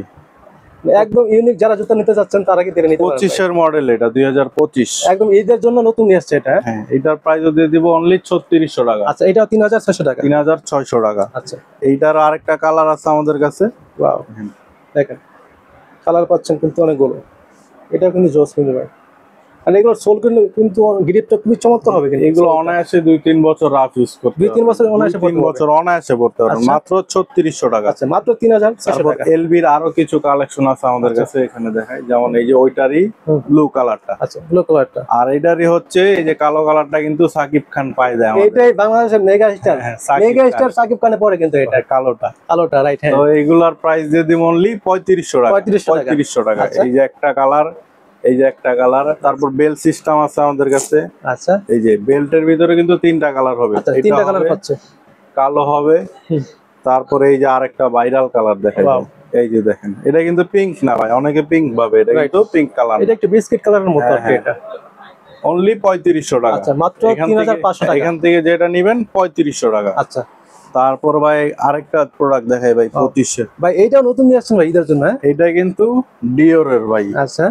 S2: একদম ইউনিক। যারা জুতা নিতে চাচ্ছেন তারা কি নিতে পারবেন।
S1: 25 এর মডেল এটা, 2025
S2: একদম ঈদের জন্য নতুন নিয়ে আসছে এটা।
S1: হ্যাঁ, এটার প্রাইস দিয়ে দিব অনলি 3600 টাকা।
S2: আচ্ছা, এটাও 3600 টাকা।
S1: 3600 টাকা।
S2: আচ্ছা,
S1: এইটার আরেকটা কালার আছে আমাদের কাছে।
S2: ওয়াও, দেখেন কালার পাচ্ছেন কিন্তু অনেকগুলো। এটা কিন্তু জোস কিন্তু ভাই। আর এগুলোর সোল কিন্তু গ্রিপটা খুবই চমৎকার হবে, কিন্তু
S1: এগুলো অনায়াসে 2-3 বছর রাফ ইউজ করতে পারবেন।
S2: 2-3 বছর অনায়াসে
S1: পড়তে পারবেন। মাত্র 3600 টাকা।
S2: আচ্ছা, মাত্র 3600 টাকা।
S1: এলবির আরো কিছু কালেকশন আছে আমাদের কাছে, এখানে দেখাই। যেমন এই যে ওইটারই ব্লু কালারটা।
S2: আচ্ছা, ব্লু কালারটা।
S1: আর এটারই হচ্ছে এই যে কালো কালারটা, কিন্তু সাকিব খান পায় দেয় আমাদের।
S2: এটাই বাংলাদেশের mega star. Mega star Shakib খানে পড়ে কিন্তু এটা, কালোটা রাইট। হ্যাঁ,
S1: তো এগুলার প্রাইস দিয়ে দিব অনলি 3500 টাকা। 3500 টাকা। এই যে একটা কালার, এই যে একটা কালার। তারপর বেল্ট সিস্টেম আছে আমাদের কাছে।
S2: আচ্ছা,
S1: এই যে বেল্টের ভিতরে কিন্তু 3টা কালার হবে।
S2: আচ্ছা, 3টা কালার পাচ্ছে।
S1: কালো হবে, তারপরে এই যে আরেকটা ভাইরাল কালার দেখেন। এই যে দেখেন, এটা কিন্তু পিঙ্ক না ভাই, অনেকে পিঙ্ক ভাবে, এটা কিন্তু পিঙ্ক কালার।
S2: এটা একটু বিস্কিট কালারের মতো আর কি। এটা
S1: অনলি 3500 টাকা।
S2: আচ্ছা, মাত্র 3500 টাকা।
S1: এখান থেকে যেটা নেবেন 3500 টাকা।
S2: আচ্ছা,
S1: তারপর ভাই আরেকটা প্রোডাক্ট দেখাই ভাই 2500।
S2: ভাই এইটাও নতুন নিয়ে আসছেন ভাই ঈদের জন্য?
S1: এটা কিন্তু ডিওরের ভাই।
S2: আচ্ছা,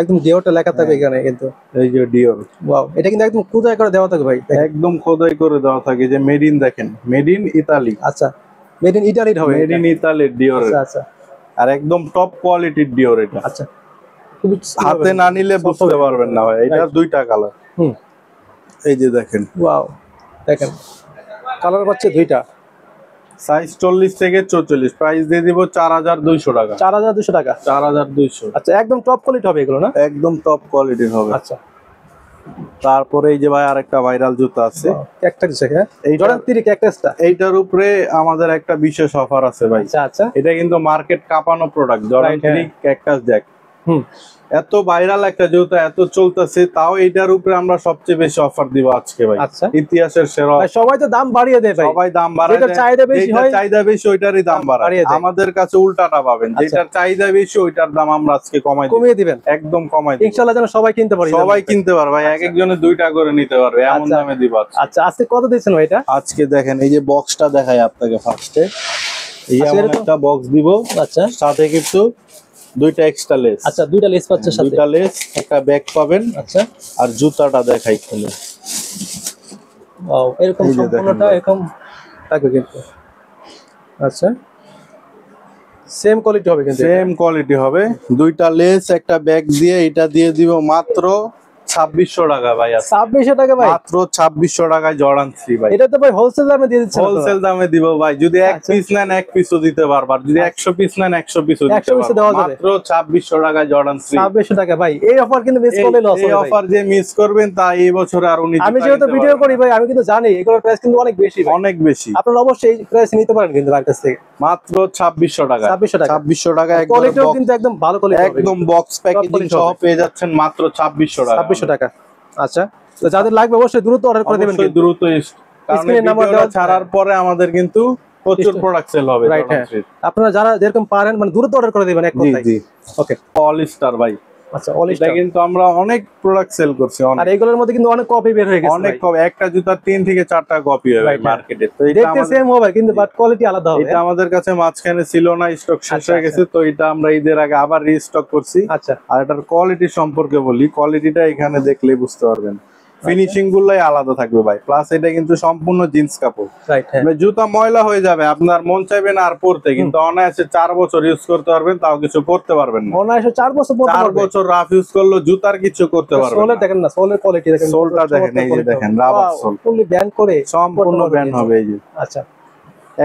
S2: একদম ডিওরটা লেখা থাকবে এখানে কিন্তু।
S1: এই যে ডিওর।
S2: ওয়াও, এটা কিন্তু একদম খোদাই করে দেওয়া থাকে ভাই।
S1: একদম খোদাই করে দেওয়া থাকে। যে মেড ইন দেখেন, মেড ইন ইতালি।
S2: আচ্ছা, মেড ইন ইতালির হবে।
S1: মেড ইন ইতালির ডিওর।
S2: আচ্ছা,
S1: আর একদম টপ কোয়ালিটির ডিওর এটা।
S2: আচ্ছা,
S1: হাতে না নিলে বুঝতে পারবেন না ভাই। এটা 2টা কালার। এই যে দেখেন।
S2: ওয়াও, দেখেন কালার পাচ্ছে 2টা।
S1: সাইজ 40 থেকে 44। প্রাইস দিয়ে দিব 4200 টাকা।
S2: 4200 টাকা।
S1: 4200।
S2: আচ্ছা, একদম টপ কোয়ালিটি হবে এগুলো না?
S1: একদম টপ কোয়ালিটির হবে।
S2: আচ্ছা,
S1: তারপরে এই যে ভাই আরেকটা ভাইরাল জুতা আছে।
S2: একটা দিছে। হ্যাঁ, এই জর্ডান 3 ক্যাকটাসটা।
S1: এইটার উপরে আমাদের একটা বিশেষ অফার আছে ভাই।
S2: আচ্ছা আচ্ছা,
S1: এটা কিন্তু মার্কেট কাঁপানো প্রোডাক্ট, জর্ডান 3 ক্যাকটাস জ্যাক।
S2: হুম।
S1: এত ভাইরাল একটা জুতা, এত চলতেছে, তাও এটার উপরে আমরা সবচেয়ে বেশি অফার দিব আজকে ভাই।
S2: আচ্ছা।
S1: ইতিহাসের সেরা।
S2: ভাই সবাই তো দাম বাড়িয়ে দেয় ভাই,
S1: সবাই দাম বাড়ায়
S2: যেটার
S1: দেয়।
S2: চাহিদা বেশি
S1: যেটার
S2: হয়
S1: চাহিদা বেশি ওইটারই দাম বাড়ায়।
S2: বাড়িয়ে দেয়।
S1: আমাদের কাছে উল্টাটা পাবেন,
S2: আচ্ছা।
S1: যেটার চাহিদা বেশি ওইটার দাম আমরা আজকে
S2: কমিয়ে দিবেন
S1: একদম কমাই দিব।
S2: ইনশাআল্লাহ, যেন সবাই কিনতে পারে।
S1: সবাই কিনতে পারবে ভাই, এক একজনে 2টা করে নিতে পারবে, এমন
S2: আচ্ছা।
S1: দামে দিব আজকে।
S2: আচ্ছা, আজকে কত দিচ্ছেন ভাই এটা?
S1: আজকে দেখেন এই যে বক্সটা দেখাই আপনাকে ফার্স্টে। এই
S2: আচ্ছা,
S1: এমন
S2: এরকম-
S1: একটা বক্স দিব,
S2: আচ্ছা
S1: সাথে কিন্তু 2টা এক্সট্রা লেস।
S2: আচ্ছা, 2টা লেস পাচ্ছে সাথে।
S1: 2টা লেস, একটা ব্যাগ পাবেন।
S2: আচ্ছা,
S1: আর জুতাটা দেখাই খুলে।
S2: ওয়াও, এরকম
S1: এই যে দেখেন
S2: সম্পূর্ণটা
S1: ভাই।
S2: এরকম থাকবে কিন্তু। আচ্ছা, সেম কোয়ালিটি হবে কিন্তু।
S1: সেম কোয়ালিটি হবে, 2টা লেস একটা ব্যাগ দিয়ে এটা দিয়ে দিব মাত্র 2600 টাকা ভাই।
S2: 2600 টাকা ভাই?
S1: মাত্র 2600 টাকায় জর্ডান 3 ভাই।
S2: এটা তো ভাই হোলসেল দামে দিয়ে দিচ্ছেন।
S1: হোলসেল দামে দিব ভাই, যদি এক
S2: আচ্ছা।
S1: পিস নেন এক পিসও দিতে পারবা, আর যদি 100 পিস নেন 100 পিসও
S2: 100
S1: দিতে
S2: পিসও দেওয়া
S1: পারবা।
S2: যাবে।
S1: মাত্র 2600 টাকায় জর্ডান 3।
S2: 2600 টাকা ভাই, এই অফার কিন্তু মিস করলে লস
S1: এই
S2: হবে ভাই।
S1: অফার যে মিস করবেন তা এই বছরে আর উনি
S2: আমি যেহেতু ভিডিও করি ভাই, আমি কিন্তু জানি এগুলোর প্রাইস কিন্তু অনেক বেশি ভাই।
S1: অনেক বেশি।
S2: আপনারা অবশ্যই এই প্রাইস নিতে পারেন কিন্তু আমার কাছ থেকে।
S1: মাত্র 2600 টাকা।
S2: 2600 টাকা।
S1: 2600 টাকা একদম
S2: কোয়ালিটিও কিন্তু একদম ভালো কোয়ালিটি হবে।
S1: একদম বক্স প্যাকেজিং
S2: quality
S1: সহ
S2: হবে।
S1: পেয়ে যাচ্ছেন মাত্র 2600 টাকা।
S2: 2600 টাকা। আচ্ছা, তো যাদের লাগবে অবশ্যই দ্রুত অর্ডার করে দিবেন
S1: অবশ্যই
S2: কিন্তু।
S1: দ্রুত, কারণ
S2: স্ক্রিনে নাম্বার
S1: ভিডিওটা
S2: দেওয়া
S1: ছাড়ার পরে আমাদের কিন্তু প্রচুর প্রোডাক্ট সেল হবে।
S2: রাইট, হ্যাঁ। আপনারা যারা যেরকম পারেন মানে দ্রুত অর্ডার করে দিবেন এক
S1: জি
S2: কথায়।
S1: জি।
S2: ওকে।
S1: অল স্টার ভাই।
S2: আচ্ছা, অল
S1: এটা
S2: স্টার।
S1: কিন্তু আমরা অনেক প্রোডাক্ট সেল করছি,
S2: আর এগুলোর মধ্যে কিন্তু অনেক কপি বের হয়ে গেছে
S1: অনেক
S2: ভাই।
S1: কপি, একটা জুতার 3 থেকে 4টা কপি হবে
S2: Right, হ্যাঁ।
S1: মার্কেটে। তো এটা
S2: দেখতে
S1: আমাদের
S2: সেম হবে কিন্তু বাট কোয়ালিটি আলাদা হবে।
S1: এটা আমাদের কাছে মাঝখানে ছিল না, স্টক শেষ
S2: আচ্ছা,
S1: হয়ে গেছে, তো এটা আমরা ঈদের আগে আবার রিস্টক করছি।
S2: আচ্ছা,
S1: আর এটার কোয়ালিটি সম্পর্কে বলি, কোয়ালিটিটা এখানে দেখলেই বুঝতে পারবেন, ফিনিশিং গুলাই আলাদা থাকবে ভাই। প্লাস এটা কিন্তু সম্পূর্ণ জিন্স কাপড়।
S2: রাইট, হ্যাঁ।
S1: মানে জুতা ময়লা হয়ে যাবে, আপনার মন চাইবে না আর পরতে, কিন্তু অনায়াসে 4 বছর ইউজ করতে পারবেন, তাও কিছু করতে পারবেন না।
S2: অনায়াসে 4 বছর পর্যন্ত
S1: 4 বছর রাফ ইউজ করলো জুতার কিছু করতে পারবেন
S2: সোলের
S1: না।
S2: দেখেন না, সোলের কোয়ালিটি দেখেন।
S1: সোলটা দেখেন, এই যে দেখেন রাবার সোল,
S2: ফুললি ব্যান্ড করে
S1: সম্পূর্ণ ব্যান্ড হবে। এই যে
S2: আচ্ছা,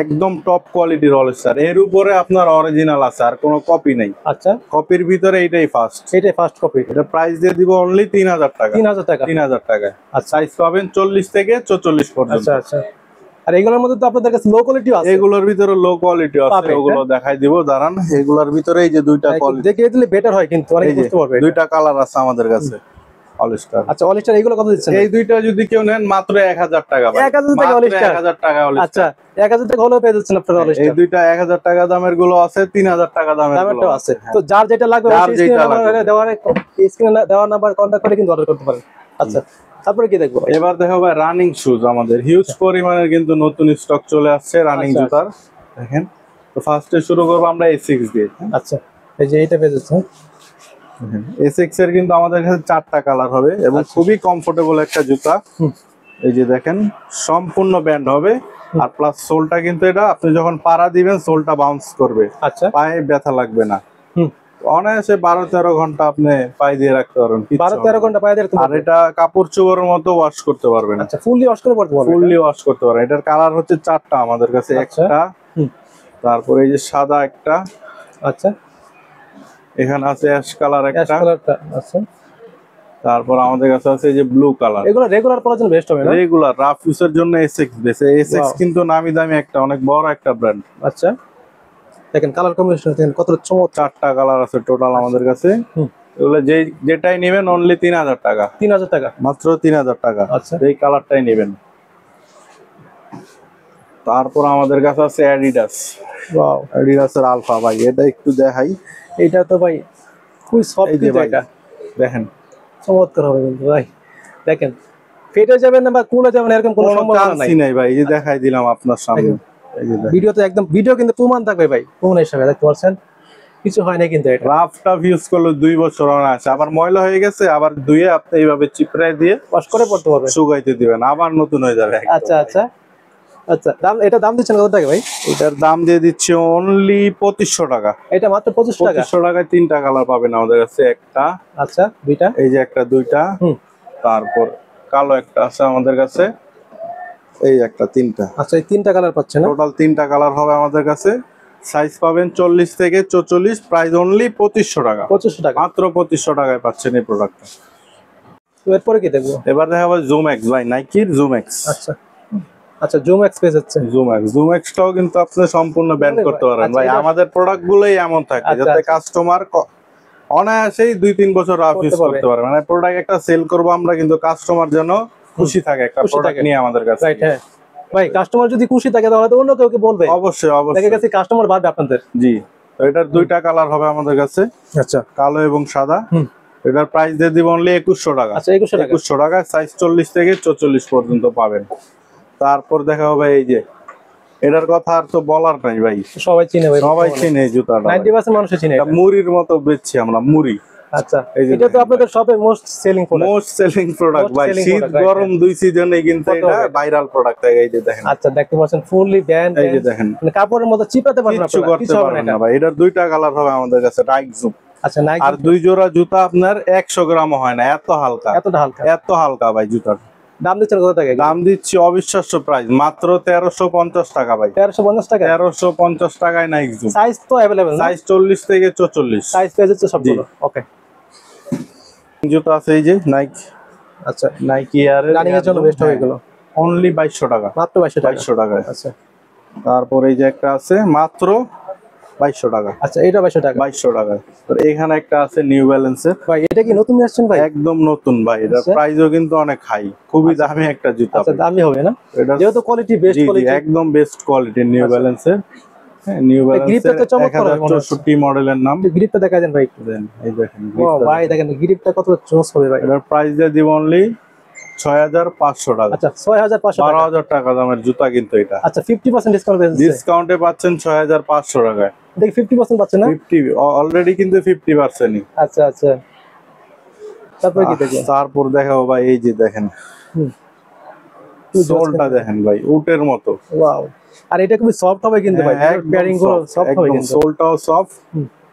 S1: একদম টপ কোয়ালিটির অল স্টার। এর উপরে আপনার অরিজিনাল আছে, আর কোনো কপি নাই।
S2: আচ্ছা,
S1: কপির ভিতরে এইটাই ফার্স্ট।
S2: এটাই ফার্স্ট কপি।
S1: এটা প্রাইস দিয়ে দিব অনলি 3000 টাকা।
S2: 3000 টাকা।
S1: 3000 টাকায়। আর
S2: আচ্ছা।
S1: সাইজ পাবেন 40 থেকে 44 পর্যন্ত।
S2: আচ্ছা, আচ্ছা। আর এগুলোর মধ্যে তো আপনাদের কাছে লো কোয়ালিটিও আছে।
S1: এগুলোর ভিতরে লো কোয়ালিটি আছে,
S2: পাবেন,
S1: ওগুলো দেখাই দিব দাঁড়ান। এগুলোর ভিতরে এই যে 2টা কোয়ালিটি,
S2: দেখিয়ে দিলে বেটার হয় কিন্তু অনেক
S1: এই যে
S2: বুঝতে পারবে।
S1: 2টা কালার আছে আমাদের কাছে অল স্টার।
S2: আচ্ছা, অল স্টার এগুলো কত দিচ্ছেন?
S1: এই 2টা যদি কেউ নেন মাত্র 1000 টাকা ভাই।
S2: 1000 টাকা
S1: মাত্র
S2: all star?
S1: 1000 টাকা অল স্টার।
S2: আচ্ছা, 1000 টাকা হলেও পেয়ে যাচ্ছেন আপনারা অল
S1: এই
S2: স্টার।
S1: 2টা 1000 টাকা দামের গুলো আছে, 3000 টাকা দামের গুলো
S2: দামেরটাও আছে।
S1: হ্যাঁ।
S2: তো যার যেটা লাগবে
S1: যার
S2: অবশ্যই
S1: যেটা
S2: স্ক্রিনে নাম্বার
S1: লাগবে।
S2: স্ক্রিনে দেওয়া নাম্বার কন্টাক্ট করে কিন্তু অর্ডার করতে পারেন। আচ্ছা, তারপরে কি দেখবো?
S1: এবার দেখো ভাই রানিং শুজ, আমাদের হিউজ পরিমাণের কিন্তু নতুন স্টক চলে আসছে রানিং
S2: আচ্ছা,
S1: জুতার। দেখেন, তো ফার্স্টে শুরু করবো আমরা A6 দিয়ে।
S2: আচ্ছা, এই যে এইটা পেয়ে যাচ্ছেন।
S1: A6 এর কিন্তু আমাদের কাছে 4টা কালার হবে এবং খুবই কমফোর্টেবল একটা জুতা।
S2: হুম।
S1: এই যে দেখেন, সম্পূর্ণ ব্যান্ড হবে, আর প্লাস সোলটা কিন্তু এটা আপনি যখন পাড়া দিবেন সোলটা বাউন্স করবে,
S2: আচ্ছা,
S1: পায়ে ব্যথা লাগবে না।
S2: হুম।
S1: অনায়াসে 12-13 ঘন্টা আপনি পায়ে দিয়ে রাখতে পারবেন,
S2: 12-13 ঘন্টা পায়ে দিয়ে রাখতে
S1: আর
S2: পারবেন।
S1: এটা কাপড় চোপড়ের মতো ওয়াশ করতে পারবেন।
S2: আচ্ছা, ফুললি ওয়াশ করে পড়তে পারবেন।
S1: ফুললি ওয়াশ করতে পারবেন। এটার কালার হচ্ছে 4টা আমাদের কাছে।
S2: আচ্ছা।
S1: একটা,
S2: হুম।
S1: তারপরে এই যে সাদা একটা,
S2: আচ্ছা,
S1: এখানে আছে অ্যাশ কালার
S2: অ্যাশ
S1: একটা,
S2: কালারটা আচ্ছা।
S1: তারপর আমাদের কাছে আছে এই যে ব্লু কালার।
S2: এগুলো রেগুলার পরার জন্য বেস্ট হবে না?
S1: রেগুলার রাফ ইউজের জন্য A6 বেস। A6
S2: Wow.
S1: কিন্তু নামি দামি একটা অনেক বড় একটা ব্র্যান্ড।
S2: আচ্ছা, দেখেন কালার কম্বিনেশন দেখেন কত চমৎকার।
S1: 4টা কালার আছে টোটাল আমাদের কাছে।
S2: হুম।
S1: এগুলো যেটাই নেবেন অনলি 3000 টাকা।
S2: 3000 টাকা
S1: মাত্র 3000 টাকা।
S2: আচ্ছা।
S1: এই কালারটাই নেবেন। তারপর আমাদের কাছে আছে অ্যাডিডাস।
S2: ওয়াও,
S1: অ্যাডিডাসের আলফা ভাই, এটা একটু দেখাই।
S2: এটা তো ভাই খুবই সফট
S1: এই যে
S2: কিন্তু
S1: ভাই,
S2: এটা
S1: দেখেন
S2: চমৎকার হবে কিন্তু ভাই। দেখেন ফেটে যাবে না বা কুলে যাবে না এরকম কোনো
S1: কোনো
S2: সম্ভাবনা নাই।
S1: চান্সই নাই ভাই। এই যে দেখাই দিলাম আপনার সামনে। এই যে দেখেন,
S2: ভিডিওতে একদম ভিডিও কিন্তু প্রমাণ থাকবে ভাই, প্রমাণ হিসাবে দেখতে পাচ্ছেন কিছু হয় না কিন্তু এটা।
S1: রাফটা ইউজ করলে 2 বছর আছে, আবার ময়লা হয়ে গেছে আবার ধুয়ে আপনি এইভাবে চিপড়াই দিয়ে
S2: ওয়াশ করে পড়তে পারবে।
S1: শুকাইতে দিবেন, আবার নতুন হয়ে যাবে একদম।
S2: আচ্ছা, আচ্ছা, আচ্ছা। এটা দাম দিচ্ছেন কত টাকা ভাই?
S1: এটার দাম দিয়ে দিচ্ছি অনলি 2500 টাকা।
S2: এটা মাত্র 25 টাকা।
S1: 2500 টাকায় 3টা কালার পাবেন আমাদের কাছে। একটা,
S2: আচ্ছা, দুইটা,
S1: এই যে একটা, 2টা,
S2: হুম।
S1: তারপর কালো একটা আছে আমাদের কাছে, এই একটা, 3টা।
S2: আচ্ছা, এই 3টা কালার পাচ্ছেন না?
S1: টোটাল 3টা কালার হবে আমাদের কাছে। সাইজ পাবেন 40 থেকে 44, প্রাইস অনলি 2500 টাকা।
S2: 2500 টাকা।
S1: মাত্র 2500 টাকায় পাচ্ছেন এই প্রোডাক্টটা।
S2: তো এরপরে কি দেখবো?
S1: এবার দেখা যাবে জুম এক্স ভাই, নাইকির জুম এক্স।
S2: আচ্ছা, আচ্ছা, জুম এক্সপ্রেস হচ্ছে।
S1: জুম এক্সটাও কিন্তু আপনি সম্পূর্ণ ব্যান্ড
S2: আরে
S1: করতে
S2: ভাই,
S1: পারেন
S2: আচ্ছা,
S1: ভাই।
S2: এটা-
S1: আমাদের প্রোডাক্ট গুলোই এমন থাকে
S2: আচ্ছা,
S1: যাতে
S2: আচ্ছা।
S1: কাস্টমার অনায়াসেই 2-3 বছর রাফ ইউজ করতে পারবে। মানে প্রোডাক্ট একটা সেল করব আমরা, কিন্তু কাস্টমার যেন খুশি থাকে একটা প্রোডাক্ট নিয়ে আমাদের কাছে।
S2: রাইট, হ্যাঁ ভাই, কাস্টমার যদি খুশি থাকে তাহলে তো অন্য কেউকে বলবে।
S1: অবশ্যই অবশ্যই,
S2: দেখে গেছে কাস্টমার বাড়বে আপনাদের।
S1: জি। তো এটার দুইটা কালার হবে আমাদের কাছে,
S2: আচ্ছা,
S1: কালো এবং সাদা। এটার প্রাইস দিয়ে দিব অনলি 2100 টাকা।
S2: আচ্ছা 2100
S1: টাকা, সাইজ 40 থেকে 44 পর্যন্ত পাবেন। তারপর দেখা হবে এই যে, এটার কথা আর তো বলার নাই ভাই,
S2: সবাই চিনে ভাই,
S1: সবাই চিনে এই জুতাটা,
S2: 90% মানুষ চিনে এটা।
S1: মুড়ির মতো বেচছি আমরা, মুড়ি।
S2: আচ্ছা,
S1: এই যে
S2: এটা তো আপনাদের শপের most selling product.
S1: Most selling product ভাই, শীত গরম দুই সিজনে কিন্তু এটা ভাইরাল প্রোডাক্ট। এই যে দেখেন,
S2: আচ্ছা দেখতে পাচ্ছেন ফুললি ব্যান্ড,
S1: এই যে দেখেন,
S2: মানে কাপড়ের মতো চিপাতে পারবেন না,
S1: কিছু করতে পারবেন না ভাই। এটার দুইটা কালার হবে আমাদের কাছে, নাইক জুম।
S2: আচ্ছা, নাইক।
S1: আর 2 জোড়া জুতা আপনার 100 গ্রামও হয় না, এত হালকা,
S2: এতটা হালকা,
S1: এত হালকা ভাই জুতাটা।
S2: দাম দিচ্ছেন কত টাকা?
S1: দাম দিচ্ছি অবিশ্বাস্য প্রাইস, মাত্র 1350 টাকা ভাই।
S2: 1350 টাকা?
S1: 1350 টাকায় নাইক জুম।
S2: সাইজ তো अवेलेबल না?
S1: সাইজ 40 থেকে 44
S2: সাইজ পেয়ে যাচ্ছে সবগুলো। ওকে,
S1: জুতা আছে এই যে নাইক।
S2: আচ্ছা,
S1: নাইকি এর
S2: রানিং এর জন্য বেস্ট হবে এগুলো।
S1: অনলি 2200 টাকা,
S2: মাত্র 2200
S1: টাকায়।
S2: আচ্ছা,
S1: তারপর এই যে একটা আছে মাত্র 2200 টাকা।
S2: আচ্ছা, এটা 2200 টাকা।
S1: 2200 টাকা। আর এখানে একটা আছে নিউ ব্যালেন্সের।
S2: ভাই এটা কি নতুন আসছেন ভাই?
S1: একদম নতুন ভাই, এটার
S2: আচ্ছা।
S1: প্রাইসও কিন্তু অনেক হাই, খুবই দামি একটা জুতা।
S2: আচ্ছা, দামি হবে না?
S1: এটা
S2: যেহেতু কোয়ালিটি বেস্ট কোয়ালিটি,
S1: একদম বেস্ট কোয়ালিটির নিউ ব্যালেন্সের। হ্যাঁ, নিউ
S2: গ্রিপটা তো
S1: ব্যালেন্সের
S2: চমৎকার হবে মনে হচ্ছে।
S1: 1064 মডেলের নাম।
S2: গ্রিপটা দেখা দেন ভাই একটু।
S1: দেন এই দেখেন,
S2: ও ভাই দেখেন গ্রিপটা কত জোস হবে ভাই।
S1: এটার প্রাইস দিয়ে দিব অনলি 6500 টাকা।
S2: আচ্ছা, 6500 টাকা।
S1: 12000 টাকা দামের জুতা কিন্তু এটা।
S2: আচ্ছা, 50% ডিসকাউন্ট পেয়েছেন?
S1: ডিসকাউন্টে পাচ্ছেন 6500 টাকায়।
S2: দেখি 50% পাচ্ছেন না?
S1: 50 অলরেডি কিন্তু 50%ই।
S2: আচ্ছা আচ্ছা, তারপর কি দেখবেন?
S1: তারপর দেখাবো ভাই, এই যে দেখেন সোলটা দেখেন ভাই, উটের মতো।
S2: ওয়াও, আর এটা খুবই সফট হবে কিন্তু ভাই, প্যাডিং গুলো সফট হবে কিন্তু।
S1: সোলটাও সফট,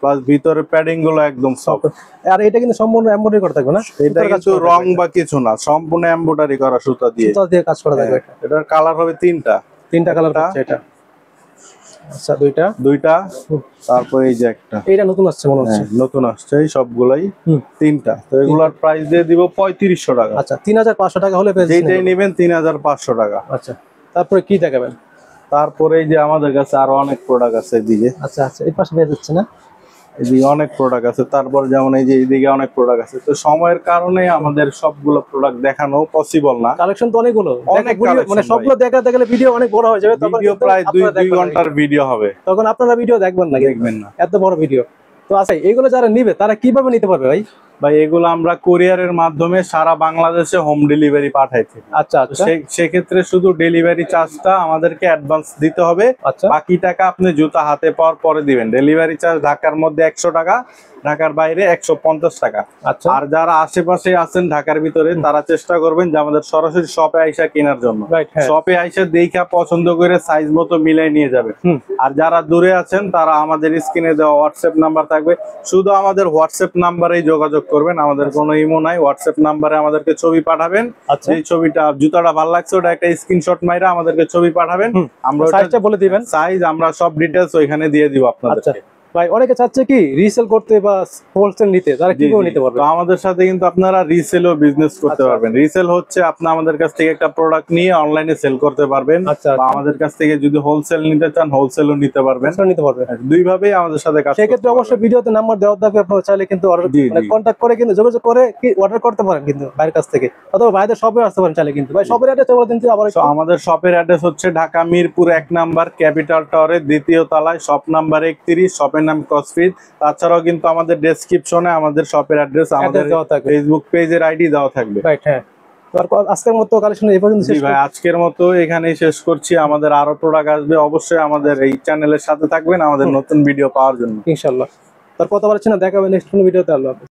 S1: প্লাস ভিতরে প্যাডিং গুলো একদম সফট।
S2: আর এটা কিন্তু সম্পূর্ণ এমব্রয়ডারি করা থাকবে না?
S1: এটা কিন্তু রং বা কিছু না, সম্পূর্ণ এমব্রয়ডারি করা সুতা দিয়ে।
S2: সুতা দিয়ে কাজ করা থাকবে।
S1: এটার কালার হবে তিনটা
S2: কালার আছে এটা। আচ্ছা, দুইটা।
S1: তারপর এই যে একটা,
S2: এটা নতুন আসছে মনে হচ্ছে।
S1: নতুন আসছে এই সবগুলাই, তিনটা। তো এগুলার প্রাইস দিয়ে দিব 3500 টাকা।
S2: আচ্ছা, 3500 টাকা হলে পেয়ে যাবেন।
S1: যেটাই নেবেন 3500 টাকা।
S2: আচ্ছা, তারপরে কি দেখাবেন?
S1: তারপরে এই যে আমাদের কাছে আরো অনেক প্রোডাক্ট আছে এদিকে।
S2: আচ্ছা আচ্ছা, এই পাশে পেয়ে যাচ্ছে না?
S1: এদিকে অনেক প্রোডাক্ট আছে। তারপর যেমন এই যে এইদিকে অনেক প্রোডাক্ট আছে। তো সময়ের কারণে আমাদের সবগুলো প্রোডাক্ট দেখানো পসিবল না।
S2: কালেকশন তো অনেকগুলো,
S1: অনেক
S2: মানে সবগুলো দেখাতে গেলে ভিডিও অনেক বড় হয়ে যাবে। তখন
S1: ভিডিও প্রায় 2 ঘন্টার ভিডিও হবে,
S2: তখন আপনারা ভিডিও দেখবেন না, এত বড় ভিডিও। তো আচ্ছা, এগুলো যারা নিবে তারা কিভাবে নিতে পারবে ভাই?
S1: ভাই এগুলো আমরা কুরিয়ারের মাধ্যমে সারা বাংলাদেশে হোম ডেলিভারি পাঠাই থাকি।
S2: আচ্ছা আচ্ছা,
S1: সেক্ষেত্রে শুধু ডেলিভারি চার্জটা আমাদেরকে অ্যাডভান্স দিতে হবে।
S2: আচ্ছা,
S1: বাকি টাকা আপনি জুতা হাতে পাওয়ার পরে দিবেন। ডেলিভারি চার্জ ঢাকার মধ্যে 100 টাকা, ঢাকার বাইরে 150 টাকা।
S2: আচ্ছা,
S1: আর যারা আশেপাশে আছেন ঢাকার ভিতরে, তারা চেষ্টা করবেন যে আমাদের সরাসরি শপে আইসা কেনার জন্য। শপে আইসা দেখা পছন্দ করে সাইজ মতো মিলাই নিয়ে যাবে। আর যারা দূরে আছেন তারা আমাদের স্ক্রিনে দেওয়া হোয়াটসঅ্যাপ নাম্বার থাকবে, শুধু আমাদের হোয়াটসঅ্যাপ নাম্বারেই যোগাযোগ করবেন। আমাদের কোনো ইমো নাই, হোয়াটসঅ্যাপ নাম্বারে আমাদেরকে ছবি পাঠাবেন। এই ছবিটা, জুতাটা ভালো লাগছে ওটা একটা স্ক্রিনশট মাইরা আমাদেরকে ছবি পাঠাবেন। আমরা
S2: সাইজটা বলে দিবেন,
S1: সাইজ আমরা সব ডিটেইলস ওইখানে দিয়ে দিব আপনাদেরকে।
S2: ভাই অনেকে চাচ্ছে কি রিসেল করতে বা হোলসেল নিতে, তারা কিভাবে নিতে পারবে?
S1: তো আমাদের সাথে কিন্তু আপনারা রিসেলও বিজনেস করতে পারবেন। রিসেল হচ্ছে আপনি আমাদের কাছ থেকে একটা প্রোডাক্ট নিয়ে অনলাইনে সেল করতে পারবেন, বা আমাদের কাছ থেকে যদি হোলসেল নিতে চান হোলসেলও নিতে পারবেন। দুই ভাবেই আমাদের সাথে কাজ করতে পারবেন।
S2: সেক্ষেত্রে অবশ্যই ভিডিওতে নাম্বার দেওয়া থাকবে, আপনারা চাইলে কিন্তু কন্টাক্ট করে কিন্তু যোগাযোগ করে অর্ডার করতে পারেন কিন্তু ভাইয়ের কাছ থেকে, অথবা ভাইদের শপে আসতে পারেন চাইলে কিন্তু। ভাই শপের অ্যাড্রেস বলে দিন তো আবার।
S1: আমাদের শপের অ্যাড্রেস হচ্ছে ঢাকা মিরপুর 1 নাম্বার ক্যাপিটাল টাওয়ারের 2য় তলায়, শপ নাম্বার 31, শপের নাম কসফিট। তাছাড়াও কিন্তু আমাদের ডেসক্রিপশনে আমাদের শপের অ্যাড্রেস, আমাদের ফেসবুক পেজের আইডি দেওয়া থাকবে।
S2: রাইট, হ্যাঁ। আজকের মতো কালেকশন এই পর্যন্ত শেষ
S1: ভাই, আজকের মতো এখানেই শেষ করছি। আমাদের আরো প্রোডাক্ট আসবে, অবশ্যই আমাদের এই চ্যানেলের সাথে থাকবেন আমাদের নতুন ভিডিও পাওয়ার জন্য,
S2: ইনশাআল্লাহ। তার কথা বলছি না, দেখাবে নেক্সট কোন ভিডিওতে। আল্লাহ হাফেজ।